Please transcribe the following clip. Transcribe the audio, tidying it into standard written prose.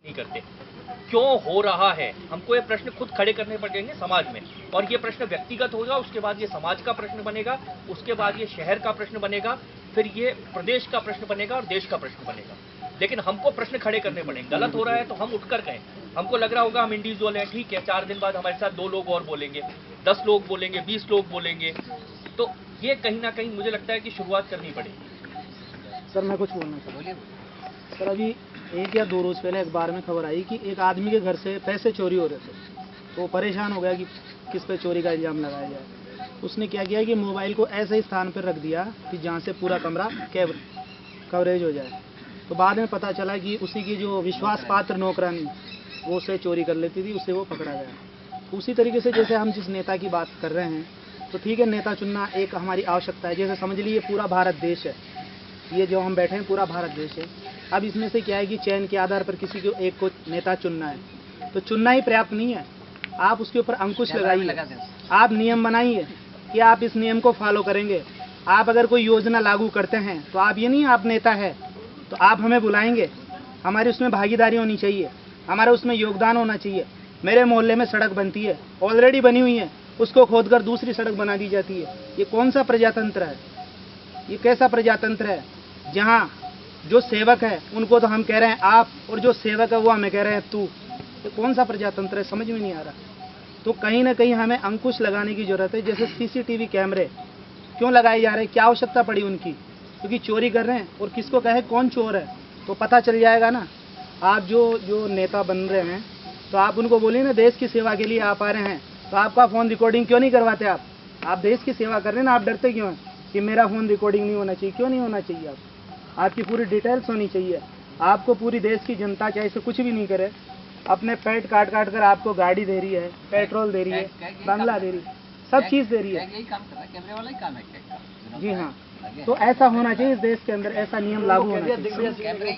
नहीं करते। क्यों हो रहा है, हमको ये प्रश्न खुद खड़े करने पड़ेंगे समाज में, और ये प्रश्न व्यक्तिगत होगा, उसके बाद ये समाज का प्रश्न बनेगा, उसके बाद ये शहर का प्रश्न बनेगा, फिर ये प्रदेश का प्रश्न बनेगा और देश का प्रश्न बनेगा। लेकिन हमको प्रश्न खड़े करने पड़ेंगे। गलत हो रहा है तो हम उठकर कहें। हमको लग रहा होगा हम इंडिविजुअल हैं, ठीक है, 4 दिन बाद हमारे साथ 2 लोग और बोलेंगे, 10 लोग बोलेंगे, 20 लोग बोलेंगे, तो ये कहीं ना कहीं मुझे लगता है कि शुरुआत करनी पड़ेगी। सर मैं कुछ बोलना चाहूँगा। सर अभी 1 या 2 रोज पहले अखबार में खबर आई कि एक आदमी के घर से पैसे चोरी हो रहे थे, तो वो परेशान हो गया कि किस पे चोरी का इल्ज़ाम लगाया जाए। उसने क्या किया कि मोबाइल को ऐसे ही स्थान पर रख दिया कि जहाँ से पूरा कमरा कवरेज हो जाए। तो बाद में पता चला कि उसी की जो विश्वास पात्र नौकरानी वो उसे चोरी कर लेती थी, उससे वो पकड़ा गया। उसी तरीके से जैसे हम जिस नेता की बात कर रहे हैं, तो ठीक है, नेता चुनना एक हमारी आवश्यकता है। जैसे समझ लीजिए पूरा भारत देश है, ये जो हम बैठे हैं पूरा भारत देश है। अब इसमें से क्या है कि चयन के आधार पर किसी को एक को नेता चुनना है, तो चुनना ही पर्याप्त नहीं है। आप उसके ऊपर अंकुश लगाइए, आप नियम बनाइए कि आप इस नियम को फॉलो करेंगे। आप अगर कोई योजना लागू करते हैं तो आप ये नहीं आप नेता है तो आप हमें बुलाएंगे, हमारी उसमें भागीदारी होनी चाहिए, हमारा उसमें योगदान होना चाहिए। मेरे मोहल्ले में सड़क बनती है, ऑलरेडी बनी हुई है, उसको खोदकर दूसरी सड़क बना दी जाती है। ये कौन सा प्रजातंत्र है? ये कैसा प्रजातंत्र है जहाँ जो सेवक है उनको तो हम कह रहे हैं आप, और जो सेवक है वो हमें कह रहे हैं तू? ये कौन सा प्रजातंत्र है, समझ में नहीं आ रहा। तो कहीं ना कहीं हमें अंकुश लगाने की जरूरत है। जैसे सीसीटीवी कैमरे क्यों लगाए जा रहे हैं, क्या आवश्यकता पड़ी उनकी? क्योंकि चोरी कर रहे हैं, और किसको कहे कौन चोर है तो पता चल जाएगा ना। आप जो नेता बन रहे हैं तो आप उनको बोलिए ना, देश की सेवा के लिए आप आ रहे हैं, तो आपका फ़ोन रिकॉर्डिंग क्यों नहीं करवाते? आप देश की सेवा कर रहे हैं ना, आप डरते क्यों हैं कि मेरा फ़ोन रिकॉर्डिंग नहीं होना चाहिए? क्यों नहीं होना चाहिए? आपकी पूरी डिटेल्स होनी चाहिए। आपको पूरी देश की जनता चाहे से कुछ भी नहीं करे, अपने पेट काट काट कर आपको गाड़ी दे रही है, पेट्रोल दे रही है, बंगला दे रही है, सब चीज़ दे रही है। यही काम कर रहा है, कैमरे वाला ही काम है। जी हाँ, तो ऐसा होना चाहिए इस देश के अंदर, ऐसा नियम लागू होना चाहिए। कैमरे